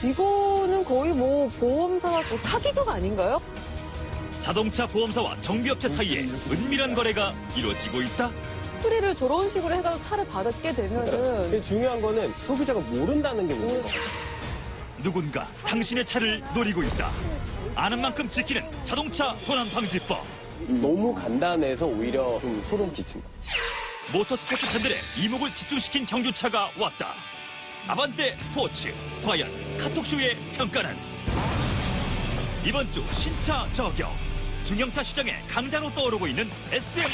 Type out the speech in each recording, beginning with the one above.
이거는 거의 뭐 보험사와 또 사기극 아닌가요? 자동차 보험사와 정비업체 사이에 은밀한 거래가 이루어지고 있다? 수리를 저런 식으로 해가지고 차를 받게 되면은 근데 중요한 거는 소비자가 모른다는 게 문제예요. 누군가 당신의 차를 노리고 있다. 아는 만큼 지키는 자동차 도난 방지법. 너무 간단해서 오히려 좀 소름 끼친다. 모터스포츠 팬들의 이목을 집중시킨 경주차가 왔다. 아반떼 스포츠. 과연 카톡쇼의 평가는? 이번 주 신차 저격. 중형차 시장에 강자로 떠오르고 있는 SM6.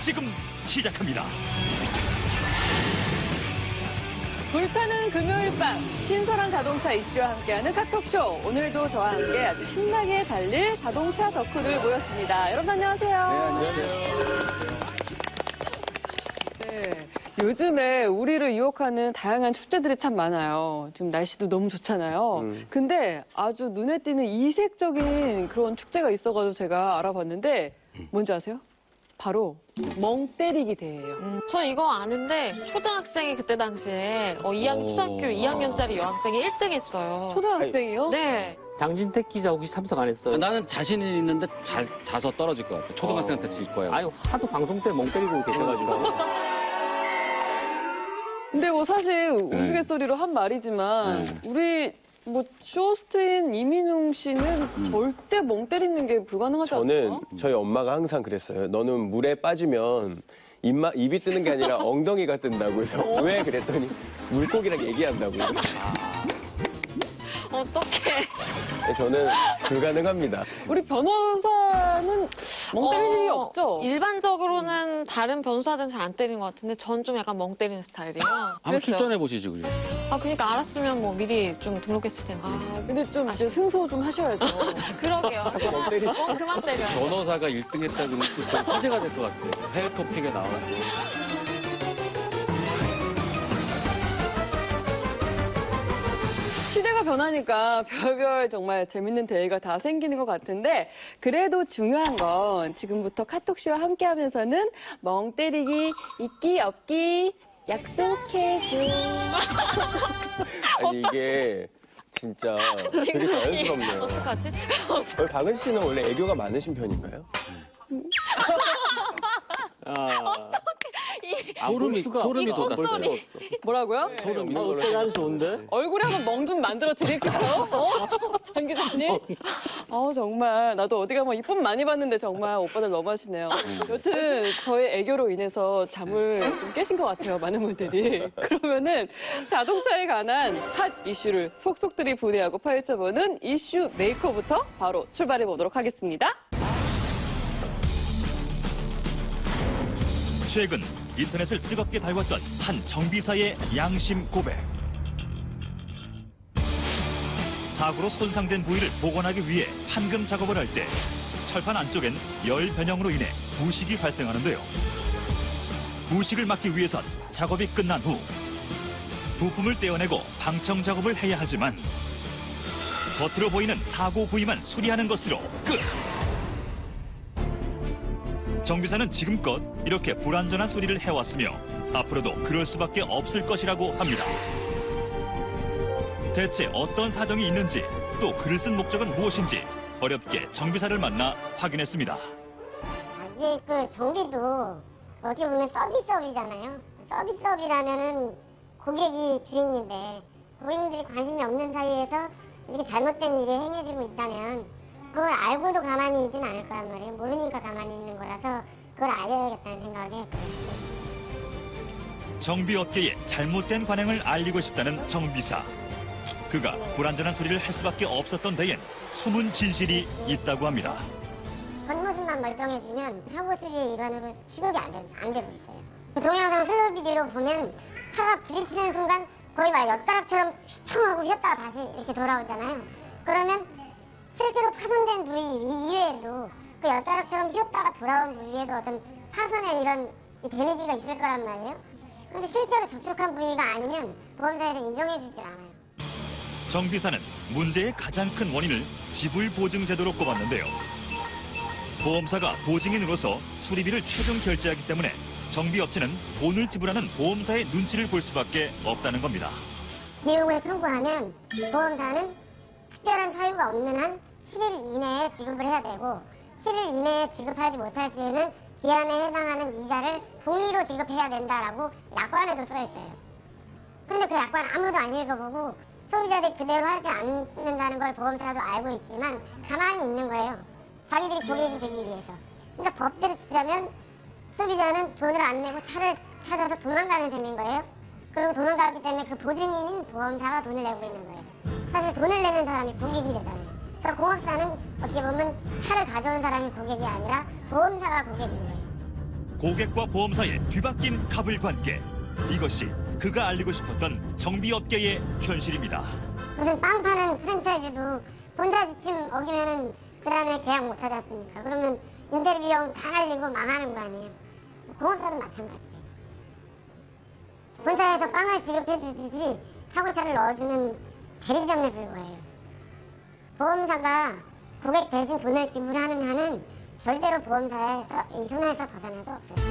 지금 시작합니다. 불타는 금요일 밤 신선한 자동차 이슈와 함께하는 카톡쇼. 오늘도 저와 함께 아주 신나게 달릴 자동차 덕후들 모였습니다. 여러분 안녕하세요. 네, 안녕하세요. 네, 요즘에 우리를 유혹하는 다양한 축제들이 참 많아요. 지금 날씨도 너무 좋잖아요. 근데 아주 눈에 띄는 이색적인 그런 축제가 있어가지고 제가 알아봤는데 뭔지 아세요? 바로 멍 때리기 대회예요. 저 이거 아는데 초등학생이 그때 당시에 초등학교 2학년짜리 여학생이 1등 했어요. 초등학생이요? 네. 장진택 기자 혹시 참석 안 했어요? 나는 자신이 있는데 자서 떨어질 것 같아. 초등학생한테 질 거예요. 아유, 하도 방송 때 멍 때리고 계셔가지고. 근데 뭐 사실 우스갯소리로 한 말이지만 우리 뭐 쇼호스트인 이민웅 씨는 절대 멍 때리는 게 불가능하지 않나요? 저는 저희 엄마가 항상 그랬어요. 너는 물에 빠지면 입이 뜨는 게 아니라 엉덩이가 뜬다고 해서 왜 그랬더니 물고기랑 얘기한다고요. 어떡해. 저는 불가능합니다. 우리 변호사는 멍 때릴 일이 없죠? 일반적으로는 다른 변호사들은 잘 안 때리는 것 같은데 전 좀 약간 멍 때리는 스타일이에요. 한번 출전해 보시죠, 그죠? 그러니까 알았으면 뭐 미리 좀 등록했을 텐데. 근데 좀 이제 승소 좀 하셔야죠. 그러게요. 멍 때리지. 그만 때려요. 변호사가 1등 했다고 거의 화제가 될 것 같아요. 해외 토픽에 나오고. 시대가 변하니까 별별 정말 재밌는 대회가 다 생기는 것 같은데 그래도 중요한 건 지금부터 카톡쇼와 함께하면서는 멍 때리기 있기 없기 약속해줘. 아니 이게 진짜 되게 자연스럽네요. 어떡하지? 박은 씨는 원래 애교가 많으신 편인가요? 소름이 돋았어요. 뭐라고요? 소름이 어떻게 하면 좋은데? 얼굴에 한번 멍 좀 만들어 드릴까요? 장 기자님? 정말 나도 어디 가면 이쁨 많이 받는데 정말 오빠들 너무하시네요. 여튼 저의 애교로 인해서 잠을 좀 깨신 것 같아요, 많은 분들이. 그러면은 자동차에 관한 핫 이슈를 속속들이 분해하고 파헤쳐보는 이슈 메이커부터 바로 출발해 보도록 하겠습니다. 최근 인터넷을 뜨겁게 달궜던 한 정비사의 양심 고백. 사고로 손상된 부위를 복원하기 위해 판금 작업을 할 때 철판 안쪽엔 열 변형으로 인해 부식이 발생하는데요. 부식을 막기 위해선 작업이 끝난 후 부품을 떼어내고 방청 작업을 해야 하지만 겉으로 보이는 사고 부위만 수리하는 것으로 끝! 정비사는 지금껏 이렇게 불완전한 수리를 해왔으며 앞으로도 그럴 수밖에 없을 것이라고 합니다. 대체 어떤 사정이 있는지 또 글을 쓴 목적은 무엇인지 어렵게 정비사를 만나 확인했습니다. 이게 그 정비도 어떻게 보면 서비스업이잖아요. 서비스업이라면은 고객이 주인인데 고객님들이 관심이 없는 사이에서 이렇게 잘못된 일이 행해지고 있다면 그걸 알고도 가만히 있진 않을 거란 말이에요. 모르니까 가만히 있는 거라서 그걸 알려야겠다는 생각에 그랬어요. 정비업계의 잘못된 관행을 알리고 싶다는 정비사. 그가 불완전한 수리를 할 수밖에 없었던 데엔 숨은 진실이 있다고 합니다. 겉모습만 멀쩡해지면 사고 수리의 일환으로 취급이 안 되고 있어요. 동영상 슬로우 비디오로 보면 차가 부딪히는 순간 거의 막 엿가락처럼 휘청하고 휘었다가 다시 이렇게 돌아오잖아요. 그러면 실제로 파손된 부위 이외에도 그 엿가락처럼 휘었다가 돌아온 부위에도 어떤 파손의 이런 데미지가 있을 거란 말이에요. 그런데 실제로 접촉한 부위가 아니면 보험사에서 인정해주질 않아요. 정비사는 문제의 가장 큰 원인을 지불 보증 제도로 꼽았는데요. 보험사가 보증인으로서 수리비를 최종 결제하기 때문에 정비업체는 돈을 지불하는 보험사의 눈치를 볼 수밖에 없다는 겁니다. 비용을 청구하면 보험사는 특별한 사유가 없는 한 7일 이내에 지급을 해야 되고 7일 이내에 지급하지 못할 시에는 기한에 해당하는 이자를 동의로 지급해야 된다라고 약관에도 써 있어요. 근데 그 약관 아무도 안 읽어보고 소비자들이 그대로 하지 않는다는 걸 보험사도 알고 있지만 가만히 있는 거예요. 자기들이 고객이 되기 위해서. 그러니까 법대로 지자면 소비자는 돈을 안 내고 차를 찾아서 도망가는 셈인 거예요. 그리고 도망가기 때문에 그 보증인인 보험사가 돈을 내고 있는 거예요. 사실 돈을 내는 사람이 고객이 되잖아요. 그러니까 공업사는 어떻게 보면 차를 가져온 사람이 고객이 아니라 보험사가 고객인 거예요. 고객과 보험사의 뒤바뀐 갑을 관계. 이것이 그가 알리고 싶었던 정비업계의 현실입니다. 무슨 빵 파는 프랜차이즈도 본사 지침 어기면은 그 다음에 계약 못 하지 않습니까? 그러면 인테리어 비용 다 날리고 망하는 거 아니에요? 공업사도 마찬가지예요. 본사에서 빵을 지급해 주듯이 사고차를 넣어주는 대리점에 불과해요. 보험사가 고객 대신 돈을 지불하는 한은 절대로 보험사에서 이 손해에서 벗어날 수 없어요.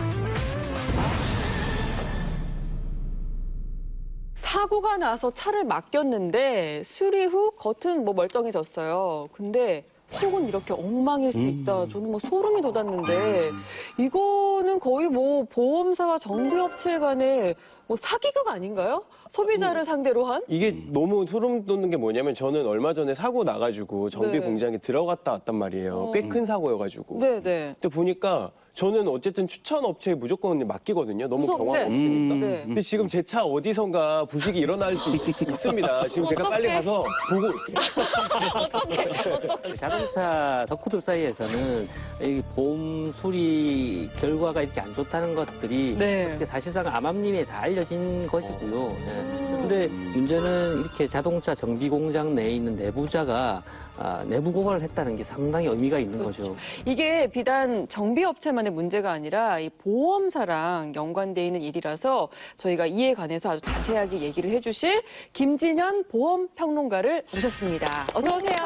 사고가 나서 차를 맡겼는데 수리 후 겉은 뭐 멀쩡해졌어요. 근데 속은 이렇게 엉망일 수 있다. 저는 뭐 소름이 돋았는데 이거는 거의 뭐 보험사와 정비업체 간의 뭐 사기극 아닌가요? 소비자를 상대로 한? 이게 너무 소름 돋는 게 뭐냐면 저는 얼마 전에 사고 나가지고 정비 네. 공장에 들어갔다 왔단 말이에요. 꽤 큰 사고여가지고. 네네. 근데 보니까 저는 어쨌든 추천 업체에 무조건 맡기거든요. 너무 무슨 경황 업체? 없으니까. 네. 근데 지금 제 차 어디선가 부식이 일어날 수 있습니다. 지금 제가 빨리 가서 보고 올게요. 자동차 덕후들 사이에서는 이 보험 수리 결과가 이렇게 안 좋다는 것들이 네. 그렇게 사실상 암암리에 다 알려진 것이고요. 근데 문제는 이렇게 자동차 정비 공장 내에 있는 내부자가 내부 고발을 했다는 게 상당히 의미가 있는 거죠. 이게 비단 정비업체만의 문제가 아니라 이 보험사랑 연관돼 있는 일이라서 저희가 이에 관해서 아주 자세하게 얘기를 해주실 김진현 보험평론가를 모셨습니다. 어서 오세요.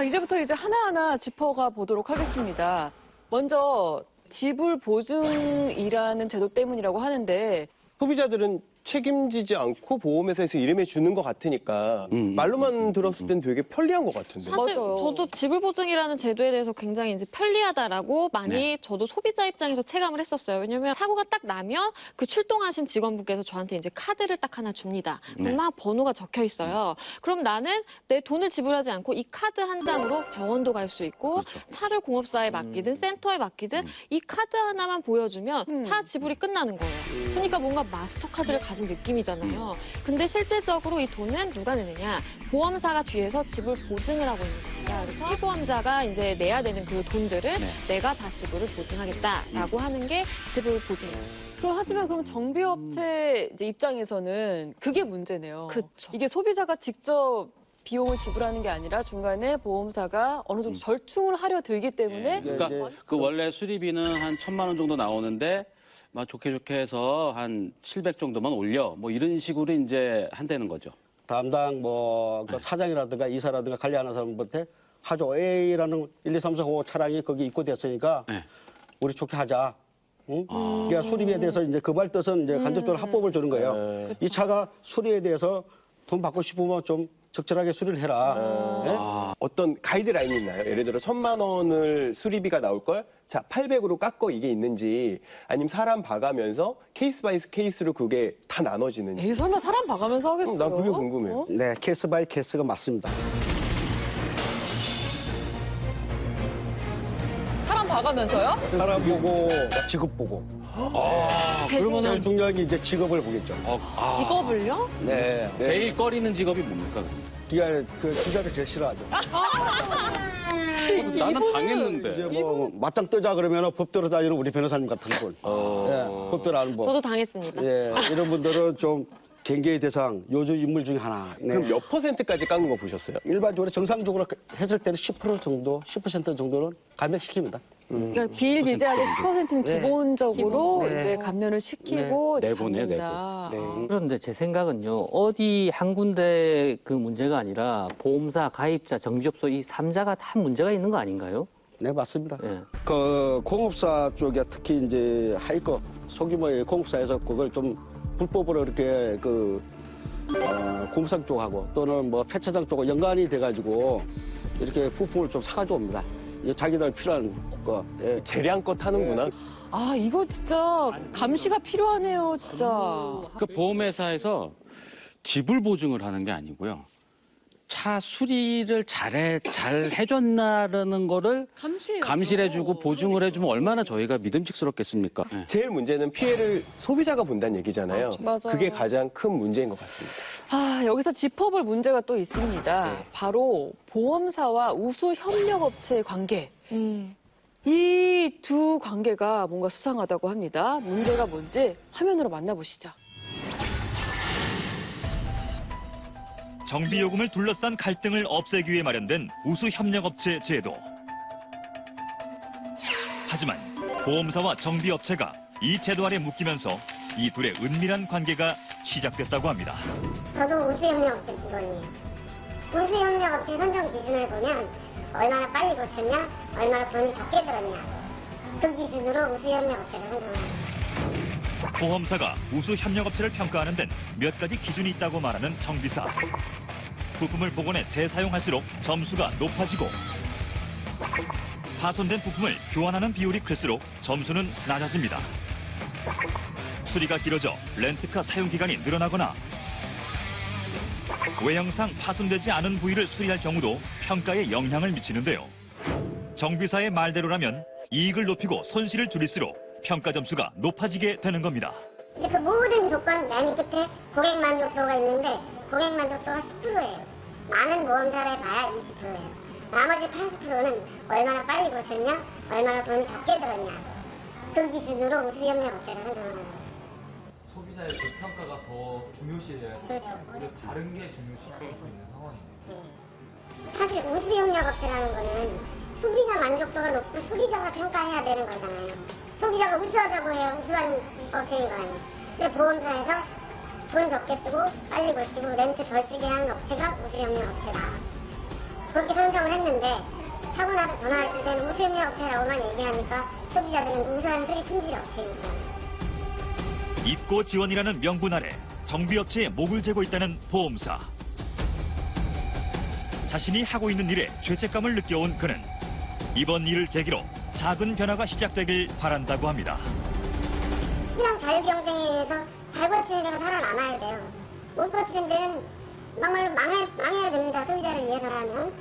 이제부터 이제 하나하나 짚어가 보도록 하겠습니다. 먼저 지불 보증이라는 제도 때문이라고 하는데 소비자들은 책임지지 않고 보험회사에서 이름해 주는 것 같으니까 말로만 들었을 땐 되게 편리한 것 같은데. 사실 맞아요. 저도 지불보증이라는 제도에 대해서 굉장히 이제 편리하다라고 많이 네. 저도 소비자 입장에서 체감을 했었어요. 왜냐면 사고가 딱 나면 그 출동하신 직원분께서 저한테 이제 카드를 딱 하나 줍니다. 그럼 네. 막 번호가 적혀 있어요. 그럼 나는 내 돈을 지불하지 않고 이 카드 한 장으로 병원도 갈 수 있고 그렇죠. 차를 공업사에 맡기든 센터에 맡기든 이 카드 하나만 보여주면 다 지불이 끝나는 거예요. 그러니까 뭔가 마스터카드를 가진 느낌이잖아요. 근데 실질적으로 이 돈은 누가 내느냐? 보험사가 뒤에서 지불 보증을 하고 있는 겁니다. 그래서 피보험자가 이제 내야 되는 그 돈들을 네. 내가 다 지불을 보증하겠다라고 하는 게 지불 보증이에요. 하지만 그럼 정비업체 이제 입장에서는 그게 문제네요. 그쵸. 이게 소비자가 직접 비용을 지불하는 게 아니라 중간에 보험사가 어느 정도 절충을 하려 들기 때문에 그러니까 그 원래 수리비는 한 1,000만 원 정도 나오는데 막 좋게 해서 한 700 정도만 올려 뭐 이런 식으로 이제 한다는 거죠. 담당 그 사장이라든가 이사라든가 관리하는 사람한테 하죠. A라는 1, 2, 3, 4, 5 차량이 거기 입고됐으니까 네. 우리 좋게 하자. 응? 그러니까 수리비에 대해서 이제 그발 뜻은 이제 간접적으로 합법을 주는 거예요. 이 차가 수리에 대해서 돈 받고 싶으면 좀 적절하게 수리를 해라. 예? 어떤 가이드라인이 있나요? 예를 들어 1,000만 원을 수리비가 나올 걸, 자 800으로 깎어 이게 있는지, 아니면 사람 봐가면서 케이스 바이 케이스로 그게 다 나눠지는지. 에이 설마 사람 봐가면서 하겠어요? 난 그게 궁금해요. 어? 네, 케이스 바이 케이스가 맞습니다. 사람 봐가면서요? 사람 보고 직업 보고. 제일 중요한 게 이제 직업을 보겠죠. 직업을요? 네. 제일 꺼리는 직업이 뭡니까? 그 기자를 제일 싫어하죠. 나는 당했는데. 이제 맞짱 뜨자 그러면 법대로 다니는 우리 변호사님 같은 분. 예, 법대로 아는 분. 저도 당했습니다. 예, 이런 분들은 좀 경계의 대상, 요주 인물 중에 하나. 네. 그럼 몇 %까지 깎는 거 보셨어요? 일반적으로 정상적으로 했을 때는 10% 정도, 10% 정도는 감액시킵니다. 그러니까 비일비재하게 10%는 네. 기본적으로 네. 이제 감면을 시키고 네. 내보내, 받는다. 내보. 네. 그런데 제 생각은요, 어디 한 군데 그 문제가 아니라 보험사, 가입자, 정비업소 이 3자가 다 문제가 있는 거 아닌가요? 네, 맞습니다. 예. 그 공업사 쪽에 특히 이제 하이커 소규모의 공업사에서 그걸 좀 불법으로 이렇게 공업상 쪽하고 또는 뭐 폐차장 쪽하고 연관이 돼가지고 이렇게 부품을 좀 사가지고 옵니다. 이게 자기들 필요한 거. 예. 재량껏 하는구나. 아, 이거 진짜 감시가 필요하네요, 진짜. 그 보험회사에서 지불 보증을 하는 게 아니고요. 차 수리를 잘 해줬나라는 거를 감시를 해주고 보증을 해주면 얼마나 저희가 믿음직스럽겠습니까? 네. 제일 문제는 피해를 소비자가 본다는 얘기잖아요. 맞아요. 그게 가장 큰 문제인 것 같습니다. 아, 여기서 짚어볼 문제가 또 있습니다. 바로 보험사와 우수 협력업체의 관계. 이 두 관계가 뭔가 수상하다고 합니다. 문제가 뭔지 화면으로 만나보시죠. 정비요금을 둘러싼 갈등을 없애기 위해 마련된 우수협력업체 제도. 하지만 보험사와 정비업체가 이 제도 아래 묶이면서 이 둘의 은밀한 관계가 시작됐다고 합니다. 저도 우수협력업체 직원이에요. 우수협력업체 선정 기준을 보면 얼마나 빨리 고쳤냐, 얼마나 돈이 적게 들었냐. 그 기준으로 우수협력업체를 선정합니다. 보험사가 우수협력업체를 평가하는 데는 몇 가지 기준이 있다고 말하는 정비사. 부품을 복원해 재사용할수록 점수가 높아지고 파손된 부품을 교환하는 비율이 클수록 점수는 낮아집니다. 수리가 길어져 렌트카 사용 기간이 늘어나거나 외형상 파손되지 않은 부위를 수리할 경우도 평가에 영향을 미치는데요. 정비사의 말대로라면 이익을 높이고 손실을 줄일수록 평가 점수가 높아지게 되는 겁니다. 그 모든 조건 맨 끝에 고객 만족도가 있는데 고객 만족도가 10%예요. 많은 보험사를 봐야 20%예요. 나머지 80%는 얼마나 빨리 고쳤냐, 얼마나 돈이 적게 들었냐. 그 기준으로 우수협력업체를 선정합니다. 소비자의 그 평가가 더 중요시해야 그렇죠. 다른 게 중요시할 수 있는 상황이네요. 사실 우수협력업체라는 거는 소비자 만족도가 높고 소비자가 평가해야 되는 거잖아요. 소비자가 우수하다고 해야 우수한 업체인 거 아니에요. 근데 보험사에서 돈 적게 쓰고 빨리 고치고 렌트 덜 쓰게 하는 업체가 우수협력업체다. 그렇게 선정을 했는데 사고 나서 전화했을 때는 우수협력업체라고만 얘기하니까 소비자들은 우수한 수리 품질 업체입니다. 입고 지원이라는 명분 아래 정비업체에 목을 재고 있다는 보험사. 자신이 하고 있는 일에 죄책감을 느껴온 그는 이번 일을 계기로 작은 변화가 시작되길 바란다고 합니다. 시장 자유경쟁에 의해서 잘 고치는 데가 살아남아야 돼요. 못 고치는 데는 막말로 망해야 됩니다. 소비자를 위해서라면.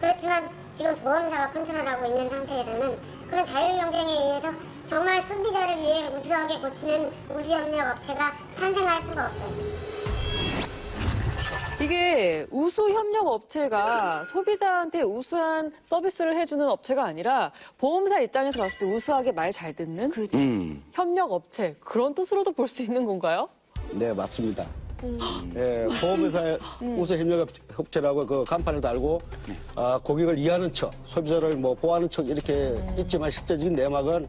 그렇지만 지금 보험사가 컨트롤하고 있는 상태에서는 그런 자유경쟁에 의해서 정말 소비자를 위해 우수하게 고치는 우수협력업체가 탄생할 수가 없어요. 이게 우수협력업체가 소비자한테 우수한 서비스를 해주는 업체가 아니라 보험사 입장에서 봤을 때 우수하게 말 잘 듣는 협력업체, 그런 뜻으로도 볼 수 있는 건가요? 네, 맞습니다. 예, 보험회사의 우수협력업체라고 그 간판을 달고 고객을 이해하는 척, 소비자를 뭐 보호하는 척 이렇게 있지만 실제적인 내막은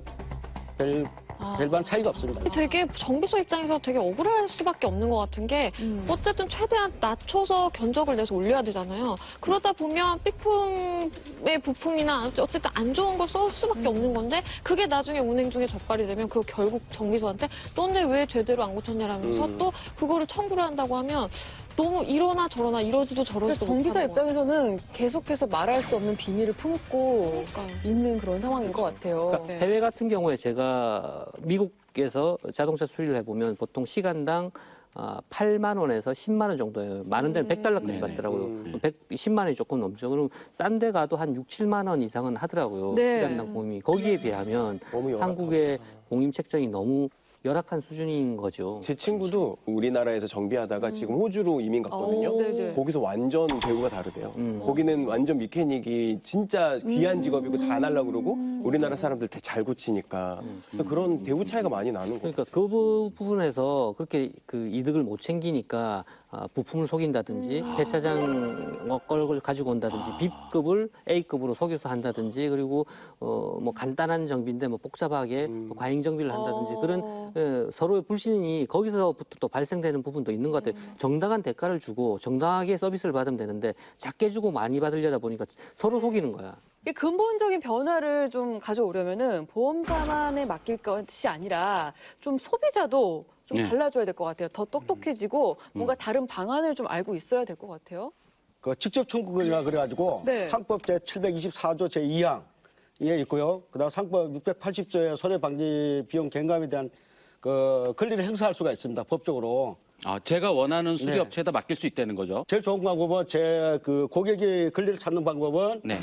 별반 차이가 없습니다. 되게 정비소 입장에서 되게 억울할 수밖에 없는 것 같은 게 어쨌든 최대한 낮춰서 견적을 내서 올려야 되잖아요. 그러다 보면 삐품의 부품이나 어쨌든 안 좋은 걸 쏠 수밖에 없는 건데 그게 나중에 운행 중에 적발이 되면 그 결국 정비소한테 너네 왜 제대로 안 고쳤냐라면서 또 그거를 청구를 한다고 하면 너무 이러나 저러나 이러지도 저러지도 정비사 못하는 거예요. 입장에서는 계속해서 말할 수 없는 비밀을 품고 있는 그런 상황인 것 같아요. 그러니까 해외 같은 경우에 제가 미국에서 자동차 수리를 해보면 보통 시간당 8만 원에서 10만 원 정도예요. 많은 데는 100달러까지 받더라고요. 10만 원이 조금 넘죠. 그럼 싼 데 가도 한 6, 7만 원 이상은 하더라고요. 네. 시간당 보험이. 거기에 비하면 한국의 보험 책정이 너무 열악한 수준인 거죠. 제 친구도 우리나라에서 정비하다가 지금 호주로 이민 갔거든요. 네네. 거기서 완전 대우가 다르대요. 거기는 완전 미케닉이 진짜 귀한 직업이고 다 하려고 그러고 우리나라 사람들 되게 잘 고치니까 그런 대우 차이가 많이 나는 거예요. 그러니까 그 부분에서 그렇게 그 이득을 못 챙기니까 부품을 속인다든지 폐차장 걸 가지고 온다든지 B급을 A급으로 속여서 한다든지 그리고 뭐 간단한 정비인데 뭐 복잡하게 과잉 정비를 한다든지 그런 서로의 불신이 거기서부터 또 발생되는 부분도 있는 것 같아요. 정당한 대가를 주고 정당하게 서비스를 받으면 되는데 작게 주고 많이 받으려다 보니까 서로 속이는 거야. 이 근본적인 변화를 좀 가져오려면은 보험사만에 맡길 것이 아니라 좀 소비자도 좀 네. 달라져야 될 것 같아요. 더 똑똑해지고 뭔가 다른 방안을 좀 알고 있어야 될 것 같아요. 그 직접 청구권이라 그래가지고 네. 상법 제724조 제2항에 있고요. 그다음 상법 680조의 손해 방지 비용 갱감에 대한 그 권리를 행사할 수가 있습니다. 법적으로. 아, 제가 원하는 수리 네. 업체에다 맡길 수 있다는 거죠. 제일 좋은 방법은 그 고객이 권리를 찾는 방법은 네.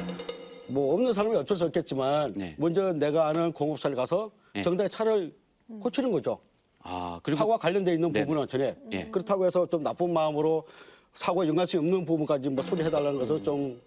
뭐 없는 사람은 어쩔 수 없겠지만 네. 먼저 내가 아는 공업사를 가서 네. 정당히 차를 고치는 거죠. 아, 그리고 사고와 관련돼 있는 네네. 부분은 전에 예. 그렇다고 해서 좀 나쁜 마음으로 사고에 연관성이 없는 부분까지 뭐 소리해달라는 것은 좀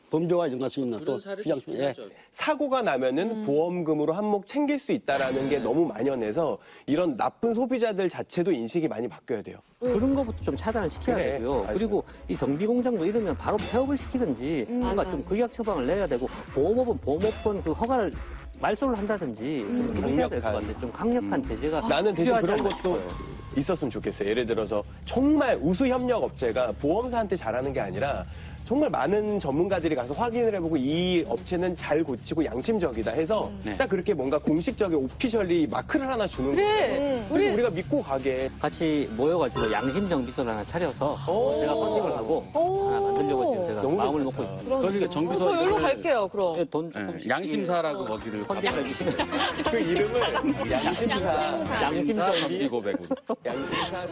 범죄와 연관성이 있는 또 비장품. 예. 사고가 나면은 보험금으로 한몫 챙길 수 있다라는 게 너무 만연해서 이런 나쁜 소비자들 자체도 인식이 많이 바뀌어야 돼요. 그런 것부터 좀 차단을 시켜야 그래, 되고요. 맞아요. 그리고 이 정비 공장도 이러면 바로 폐업을 시키든지 뭔가 맞아요. 좀 극약 처방을 내야 되고 보험업은 보험업권 그 허가를 말소를 한다든지 좀 그렇게 해야 될 것 강력한. 같아요. 좀 강력한 제재가 나는 대신 필요하지 그런 않나 것도 싶어요. 있었으면 좋겠어요. 예를 들어서 정말 우수 협력 업체가 보험사한테 잘하는 게 아니라 정말 많은 전문가들이 가서 확인을 해보고 이 업체는 잘 고치고 양심적이다 해서 네. 딱 그렇게 뭔가 공식적인 오피셜리 마크를 하나 주는 그래. 거예요. 그리고 우리가 믿고 가게. 같이 모여가지고 양심 정비소를 하나 차려서 제가 펀딩을 하고 하나 만들려고 지금 제가 너무 마음을 좋다. 먹고 있습니다. 그러니까 정비소 저 여기로 이거를- 갈게요, 그럼. 돈 예, 조금씩 양심사라고 거기를 펀딩을 해주시면 그 이름을 양심사. 양심 정비 정비고백으로. 양심사.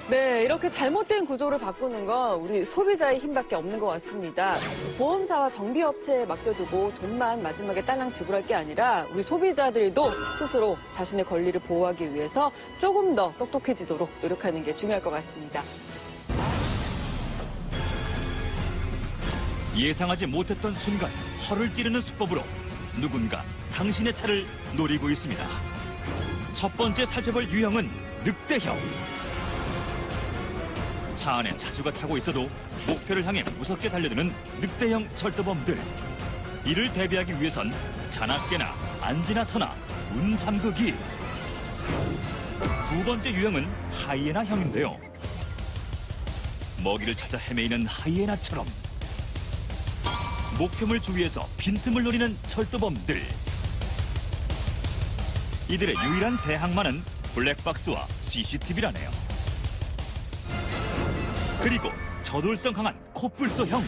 네, 이렇게 잘못된 구조를 바꾸는 건 우리 소비자의 힘밖에 없는 것 같습니다. 보험사와 정비업체에 맡겨두고 돈만 마지막에 딸랑 지불할 게 아니라 우리 소비자들도 스스로 자신의 권리를 보호하기 위해서 조금 더 똑똑해지도록 노력하는 게 중요할 것 같습니다. 예상하지 못했던 순간 허를 찌르는 수법으로 누군가 당신의 차를 노리고 있습니다. 첫 번째 살펴볼 유형은 늑대형. 차 안에 차주가 타고 있어도 목표를 향해 무섭게 달려드는 늑대형 철도범들. 이를 대비하기 위해선 자나 깨나 앉으나 서나 문 잠그기. 두 번째 유형은 하이에나형인데요. 먹이를 찾아 헤매이는 하이에나처럼 목표물 주위에서 빈틈을 노리는 철도범들. 이들의 유일한 대항마는 블랙박스와 CCTV라네요. 그리고 저돌성 강한 코뿔소형.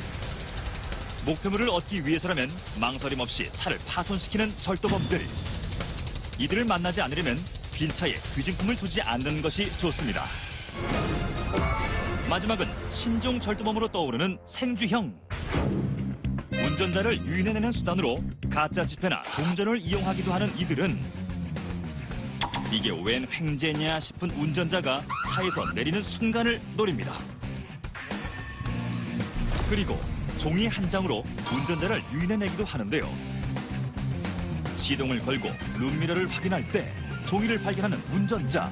목표물을 얻기 위해서라면 망설임 없이 차를 파손시키는 철도범들. 이들을 만나지 않으려면 빈차에 귀중품을 두지 않는 것이 좋습니다. 마지막은 신종 철도범으로 떠오르는 생쥐형. 운전자를 유인해내는 수단으로 가짜 지폐나 동전을 이용하기도 하는 이들은 이게 웬 횡재냐 싶은 운전자가 차에서 내리는 순간을 노립니다. 그리고 종이 한 장으로 운전자를 유인해내기도 하는데요. 시동을 걸고 룸미러를 확인할 때 종이를 발견하는 운전자.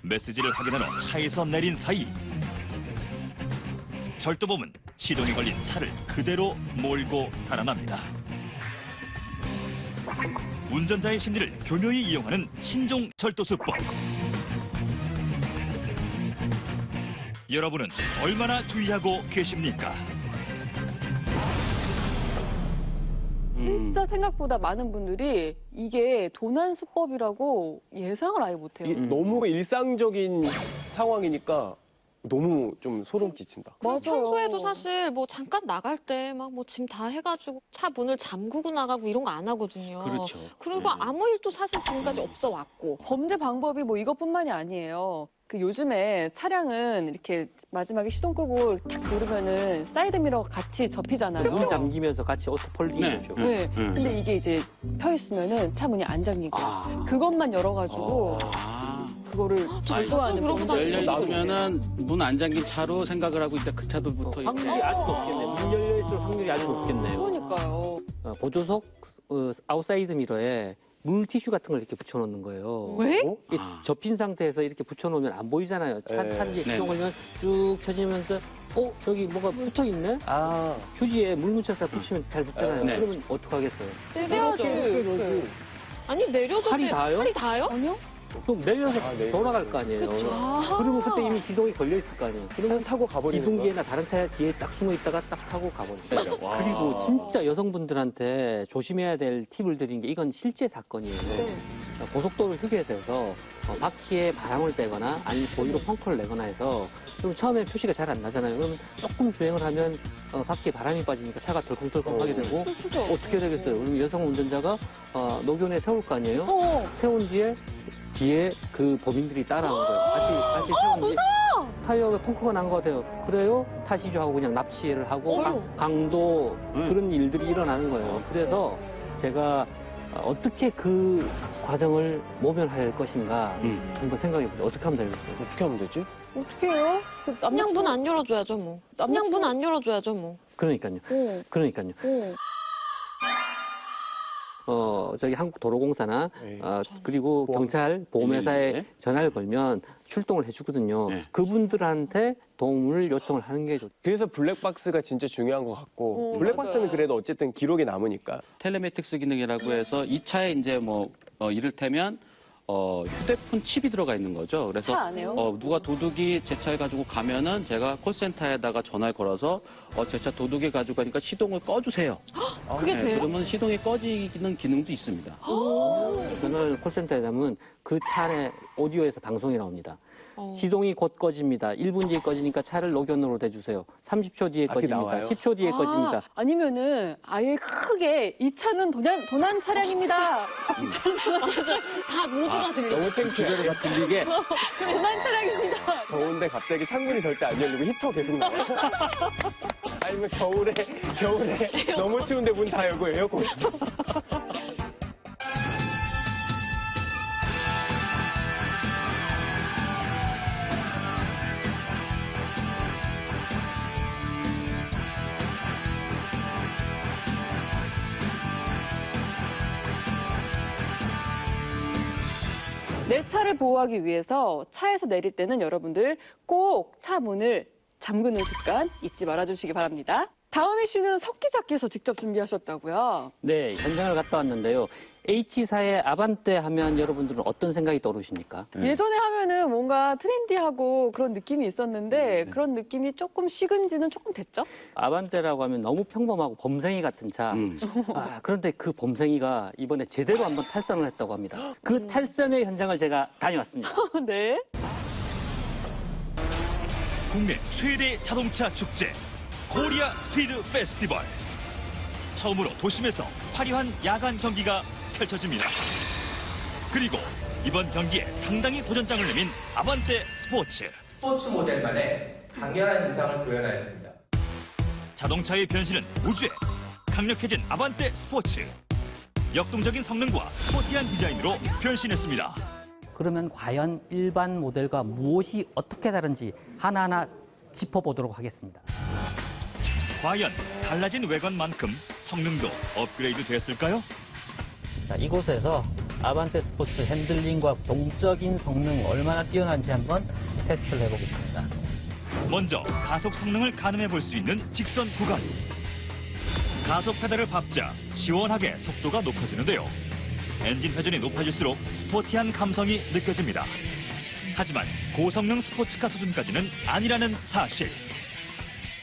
메시지를 확인하러 차에서 내린 사이 철도범은 시동이 걸린 차를 그대로 몰고 달아납니다. 운전자의 심리를 교묘히 이용하는 신종 철도수법. 여러분은 얼마나 주의하고 계십니까? 진짜 생각보다 많은 분들이 이게 도난 수법이라고 예상을 아예 못해요. 이게 너무 일상적인 상황이니까 너무 좀 소름 끼친다. 맞아요. 평소에도 사실 뭐 잠깐 나갈 때 막 뭐 짐 다 해가지고 차 문을 잠그고 나가고 이런 거 안 하거든요. 그렇죠. 그리고 네. 아무 일도 사실 지금까지 없어 왔고. 범죄 방법이 뭐 이것뿐만이 아니에요. 그 요즘에 차량은 이렇게 마지막에 시동 끄고 탁 누르면은 사이드 미러 같이 접히잖아요. 문 잠기면서 같이 오토 폴딩이죠. 네. 근데 이게 이제 펴 있으면은 차 문이 안 잠기고 아. 그것만 열어가지고 아, 그거를 절도하는 그러고 범죄. 열려 나도 있으면은 문 안 잠긴 차로 생각을 하고 있다. 그 차도부터 확률이 아주 높겠네요. 문 열려있을 확률이 아주 높겠네요. 그러니까요. 보조석 아웃사이드 미러에 물티슈 같은 걸 이렇게 붙여놓는 거예요. 왜? 이게 아. 접힌 상태에서 이렇게 붙여놓으면 안 보이잖아요. 차 네. 타는 게 시동 네. 걸면 쭉 펴지면서 저기 뭐가 붙어있네? 아, 휴지에 물 묻혀서 붙이면 잘 붙잖아요. 네. 그러면 어떡하겠어요? 때려줘. 아니 내려도 팔이 닿아요? 팔이 닿아요? 아니요? 그럼 내려서 내려서. 돌아갈 거 아니에요. 그리고 그때 이미 시동이 걸려 있을 거 아니에요. 그러면 타고 가버리는 기둥기에나 다른 차 뒤에 딱 숨어 있다가 딱 타고 가버려요. 그리고 진짜 여성분들한테 조심해야 될 팁을 드린 게 이건 실제 사건이에요. 고속도로 휴게소에서 바퀴에 바람을 빼거나 아니면 보이로 펑크를 내거나 해서 그럼 처음에 표시가 잘 안 나잖아요. 그럼 조금 주행을 하면 바퀴에 바람이 빠지니까 차가 덜컹덜컹 하게 되고 어떻게 되겠어요? 그럼 여성 운전자가 녹연에 세울 거 아니에요? 세운 뒤에 그 범인들이 따라온 거예요. 다시 세운 뒤에 타이어에 펑크가 난 것 같아요. 그래요? 타시죠 하고 그냥 납치를 하고 강도 그런 일들이 일어나는 거예요. 그래서 제가 어떻게 그 과정을 모면할 것인가 한번 생각해보세요. 어떻게 하면 되겠어요? 어떻게 하면 되지? 어떻게 해요? 그냥 문 안 열어줘야죠, 뭐. 그냥 문 안 열어줘야죠, 뭐. 그러니까요. 그러니까요. 저기 한국도로공사나 그리고 경찰 보험회사에 네. 전화를 걸면 출동을 해주거든요. 네. 그분들한테 도움을 요청을 하는 게 좋죠. 그래서 블랙박스가 진짜 중요한 것 같고 블랙박스는 맞아요. 그래도 어쨌든 기록이 남으니까. 텔레매틱스 기능이라고 해서 이 차에 이제 뭐 이를테면 휴대폰 칩이 들어가 있는 거죠. 그래서 차 안에요? 누가 도둑이 제 차에 가지고 가면은 제가 콜센터에다가 전화를 걸어서 제 차 도둑이 가지고 가니까 시동을 꺼주세요. 그게 돼요? 그러면 시동이 꺼지는 기능도 있습니다. 전화를 콜센터에 가면 그 차 안에 오디오에서 방송이 나옵니다. 시동이 곧 꺼집니다. 1분 뒤에 꺼지니까 차를 녹연으로 대주세요. 30초 뒤에 그게 꺼집니다. 나와요? 10초 뒤에 꺼집니다. 아니면은 아예 크게 이 차는 도난 차량입니다. 다 모두가 들려요. 너무 창피해. 다 들리게. 도난 차량입니다. 더운데 갑자기 창문이 절대 안 열리고 히터 계속 나와요. 아니면 겨울에 너무 추운데 문 다 열고 에어컨. 내 차를 보호하기 위해서 차에서 내릴 때는 여러분들 꼭 차 문을 잠그는 습관 잊지 말아주시기 바랍니다. 다음 이슈는 석 기자께서 직접 준비하셨다고요? 네, 현장을 갔다 왔는데요. H사의 아반떼 하면 여러분들은 어떤 생각이 떠오르십니까? 예전에 하면은 뭔가 트렌디하고 그런 느낌이 있었는데 그런 느낌이 조금 식은 지는 조금 됐죠? 아반떼라고 하면 너무 평범하고 범생이 같은 차. 그런데 그 범생이가 이번에 제대로 한번 탈선을 했다고 합니다. 그 탈선의 현장을 제가 다녀왔습니다. 네. 국내 최대 자동차 축제 코리아 스피드 페스티벌. 처음으로 도심에서 화려한 야간 경기가 펼쳐집니다. 그리고 이번 경기에 상당히 도전장을 내민 아반떼 스포츠. 스포츠 모델만의 강렬한 인상을 구현하였습니다. 자동차의 변신은 우주에 강력해진 아반떼 스포츠. 역동적인 성능과 스포티한 디자인으로 변신했습니다. 그러면 과연 일반 모델과 무엇이 어떻게 다른지 하나하나 짚어보도록 하겠습니다. 과연 달라진 외관만큼 성능도 업그레이드 됐을까요? 자, 이곳에서 아반떼 스포츠 핸들링과 동적인 성능 얼마나 뛰어난지 한번 테스트를 해보겠습니다. 먼저 가속 성능을 가늠해 볼 수 있는 직선 구간. 가속 페달을 밟자 시원하게 속도가 높아지는데요. 엔진 회전이 높아질수록 스포티한 감성이 느껴집니다. 하지만 고성능 스포츠카 수준까지는 아니라는 사실.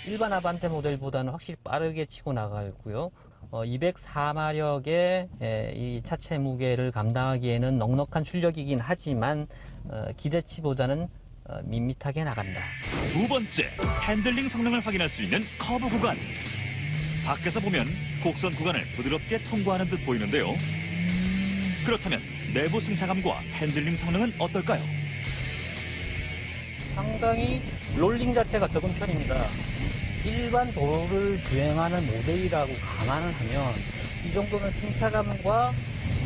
일반 아반떼 모델보다는 확실히 빠르게 치고 나가고요. 204마력의 이 차체 무게를 감당하기에는 넉넉한 출력이긴 하지만 기대치보다는 밋밋하게 나간다. 두 번째, 핸들링 성능을 확인할 수 있는 커브 구간. 밖에서 보면 곡선 구간을 부드럽게 통과하는 듯 보이는데요. 그렇다면 내부 승차감과 핸들링 성능은 어떨까요? 상당히 롤링 자체가 적은 편입니다. 일반 도로를 주행하는 모델이라고 감안을 하면 이 정도는 승차감과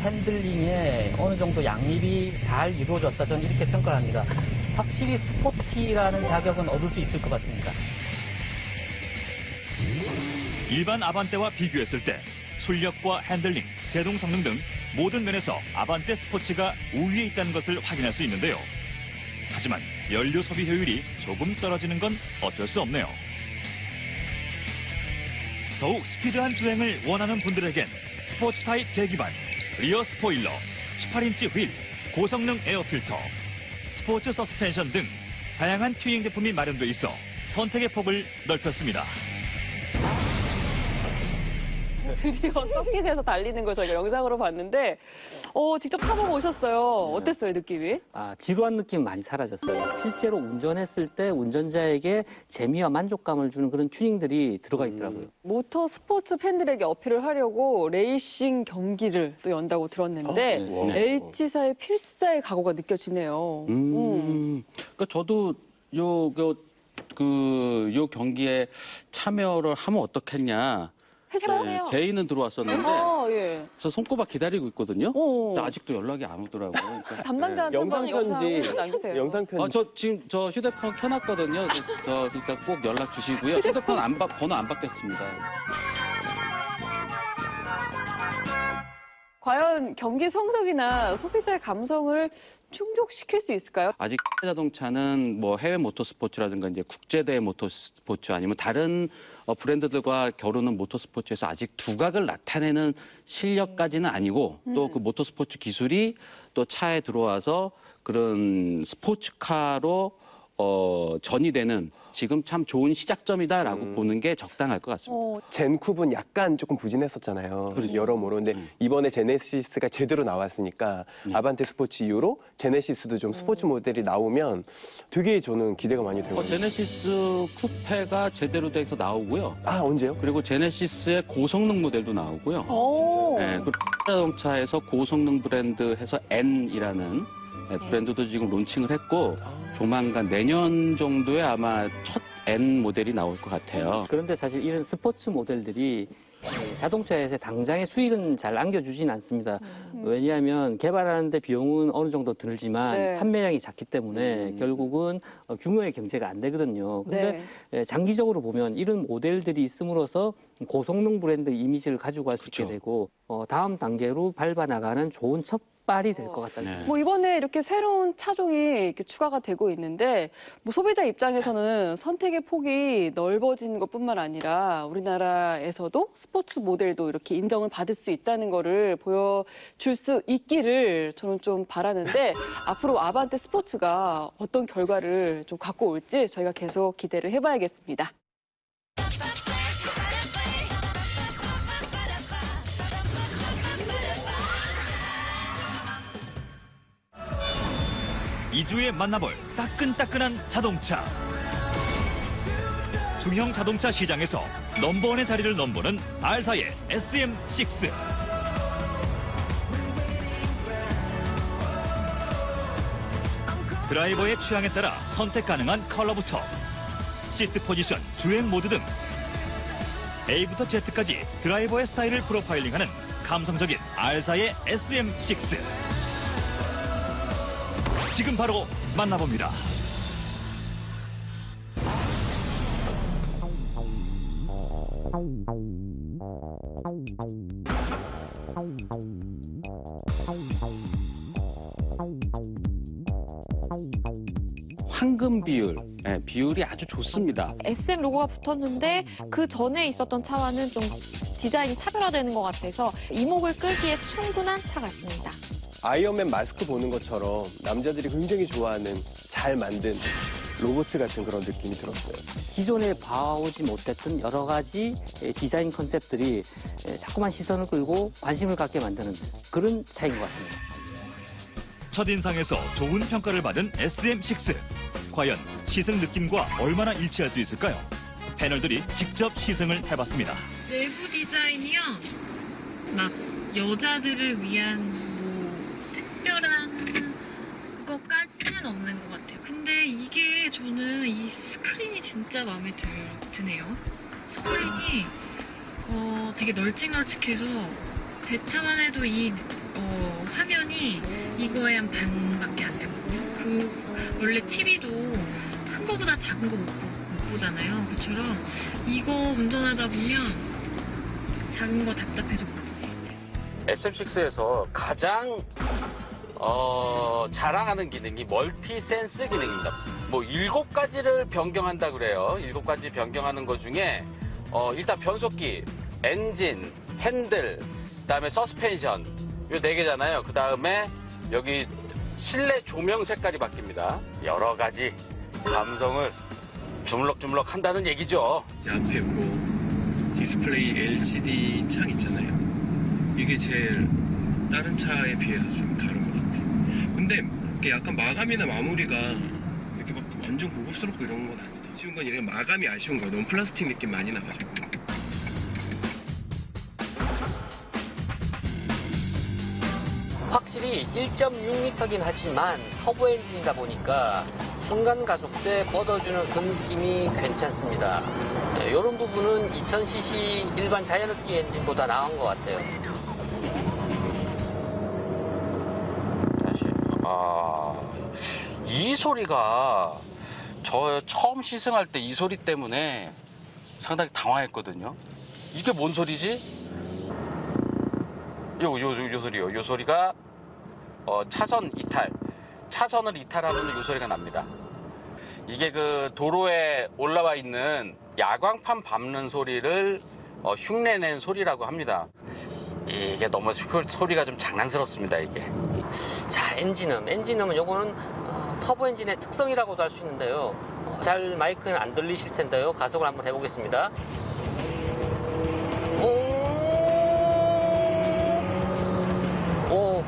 핸들링에 어느 정도 양립이 잘 이루어졌다, 저는 이렇게 평가를 합니다. 확실히 스포티라는 자격은 얻을 수 있을 것 같습니다. 일반 아반떼와 비교했을 때 출력과 핸들링, 제동 성능 등 모든 면에서 아반떼 스포츠가 우위에 있다는 것을 확인할 수 있는데요. 하지만 연료 소비 효율이 조금 떨어지는 건 어쩔 수 없네요. 더욱 스피드한 주행을 원하는 분들에겐 스포츠 타입 계기판, 리어 스포일러, 18인치 휠, 고성능 에어필터, 스포츠 서스펜션 등 다양한 튜닝 제품이 마련돼 있어 선택의 폭을 넓혔습니다. 드디어 서킷에서 달리는 걸 저희가 영상으로 봤는데 직접 타보고 오셨어요. 어땠어요, 느낌이? 지루한 느낌 많이 사라졌어요. 실제로 운전했을 때 운전자에게 재미와 만족감을 주는 그런 튜닝들이 들어가 있더라고요. 모터 스포츠 팬들에게 어필을 하려고 레이싱 경기를 또 연다고 들었는데 네. H사의 필사의 각오가 느껴지네요. 그러니까 저도 요 경기에 참여를 하면 어떻겠냐. 해주세요. 제의는 들어왔었는데 예. 저 손꼽아 기다리고 있거든요. 오. 근데 아직도 연락이 안 오더라고요. 그러니까 담당자한테 영상 편지, 남기세요. 영상 편지. 저 지금 저 휴대폰 켜놨거든요. 그러니까 꼭 연락 주시고요. 휴대폰 번호 안 바뀌었습니다. 과연 경기 성적이나 소비자의 감성을 충족시킬 수 있을까요? 아직 자동차는 뭐 해외 모터스포츠라든가 이제 국제대회 모터스포츠 아니면 다른 브랜드들과 겨루는 모터스포츠에서 아직 두각을 나타내는 실력까지는 아니고 또 그 모터스포츠 기술이 또 차에 들어와서 그런 스포츠카로 전이 되는 지금 참 좋은 시작점이다라고 보는 게 적당할 것 같습니다. 젠쿱은 약간 조금 부진했었잖아요. 그렇죠. 여러모로. 근데 이번에 제네시스가 제대로 나왔으니까 아반떼 스포츠 이후로 제네시스도 좀 스포츠 모델이 나오면 되게 저는 기대가 많이 되거든요. 제네시스 쿠페가 제대로 돼서 나오고요. 아, 언제요? 그리고 제네시스의 고성능 모델도 나오고요. 네, 그리고 자동차에서 고성능 브랜드 해서 N이라는 브랜드도 지금 론칭을 했고 조만간 내년 정도에 아마 첫 N 모델이 나올 것 같아요. 그런데 사실 이런 스포츠 모델들이 자동차에서 당장의 수익은 잘 안겨주진 않습니다. 왜냐하면 개발하는데 비용은 어느 정도 들지만 판매량이 작기 때문에 결국은 규모의 경제가 안 되거든요. 근데 장기적으로 보면 이런 모델들이 있음으로써 고성능 브랜드 이미지를 가지고 갈 수 있게 되고 다음 단계로 밟아나가는 좋은 첫 발이 될 것 같다는 생각이 이번에 이렇게 새로운 차종이 이렇게 추가가 되고 있는데 소비자 입장에서는 선택의 폭이 넓어진 것뿐만 아니라 우리나라에서도 스포츠 모델도 이렇게 인정을 받을 수 있다는 거를 보여줄 수 있기를 저는 좀 바라는데 앞으로 아반떼 스포츠가 어떤 결과를 좀 갖고 올지 저희가 계속 기대를 해봐야겠습니다. 이주에 만나볼 따끈따끈한 자동차. 중형 자동차 시장에서 넘버원의 자리를 넘보는 R사의 SM6. 드라이버의 취향에 따라 선택 가능한 컬러부터 시트 포지션, 주행 모드 등 A부터 Z까지 드라이버의 스타일을 프로파일링하는 감성적인 R사의 SM6. 지금 바로 만나봅니다. 황금 비율, 비율이 아주 좋습니다. SM 로고가 붙었는데 그 전에 있었던 차와는 좀 디자인이 차별화되는 것 같아서 이목을 끌기에 충분한 차 같습니다. 아이언맨 마스크 보는 것처럼 남자들이 굉장히 좋아하는 잘 만든 로봇 같은 그런 느낌이 들었어요. 기존에 봐오지 못했던 여러 가지 디자인 컨셉들이 자꾸만 시선을 끌고 관심을 갖게 만드는 그런 차인 것 같습니다. 첫인상에서 좋은 평가를 받은 SM6. 과연 시승 느낌과 얼마나 일치할 수 있을까요? 패널들이 직접 시승을 해봤습니다. 내부 디자인이요. 막 여자들을 위한 특별한 것까지는 없는 것 같아요. 근데 이게 저는 이 스크린이 진짜 마음에 드네요. 스크린이 되게 널찍널찍해서 제 차만 해도 이 화면이 이거에 한 반밖에 안 되거든요. 원래 TV도 큰 거보다 작은 거 못 보잖아요. 그처럼 이거 운전하다 보면 작은 거 답답해서 못 보고. SM6에서 가장 자랑하는 기능이 멀티 센스 기능입니다. 뭐 7가지를 변경한다 그래요. 7가지 변경하는 것 중에 일단 변속기, 엔진, 핸들, 그다음에 서스펜션 요 4개잖아요. 그다음에 여기 실내 조명 색깔이 바뀝니다. 여러 가지 감성을 주물럭주물럭 한다는 얘기죠. 앞에 디스플레이 LCD 창 있잖아요. 이게 제일 다른 차에 비해서 좀 다른 것 같아요. 근데 이게 약간 마감이나 마무리가 이렇게 막 완전 고급스럽고 이런 건 아니죠. 아쉬운 건 이런 마감이 아쉬운 거예요. 너무 플라스틱 느낌 많이 나가지고. 확실히 1.6L긴 하지만 터보 엔진이다 보니까 순간 가속 때 뻗어주는 그 느낌이 괜찮습니다. 이런 부분은 2000cc 일반 자연흡기 엔진보다 나은 것 같아요. 이 소리가 저 처음 시승할 때 이 소리 때문에 상당히 당황했거든요. 이게 뭔 소리지? 요 소리요. 요 소리가 차선 이탈. 차선을 이탈하면 요 소리가 납니다. 이게 그 도로에 올라와 있는 야광판 밟는 소리를 흉내낸 소리라고 합니다. 이게 너무 소리가 좀 장난스럽습니다, 이게. 자, 엔진음은 요거는 터보 엔진의 특성이라고도 할 수 있는데요. 잘 마이크는 안 들리실 텐데요. 가속을 한번 해보겠습니다. 오,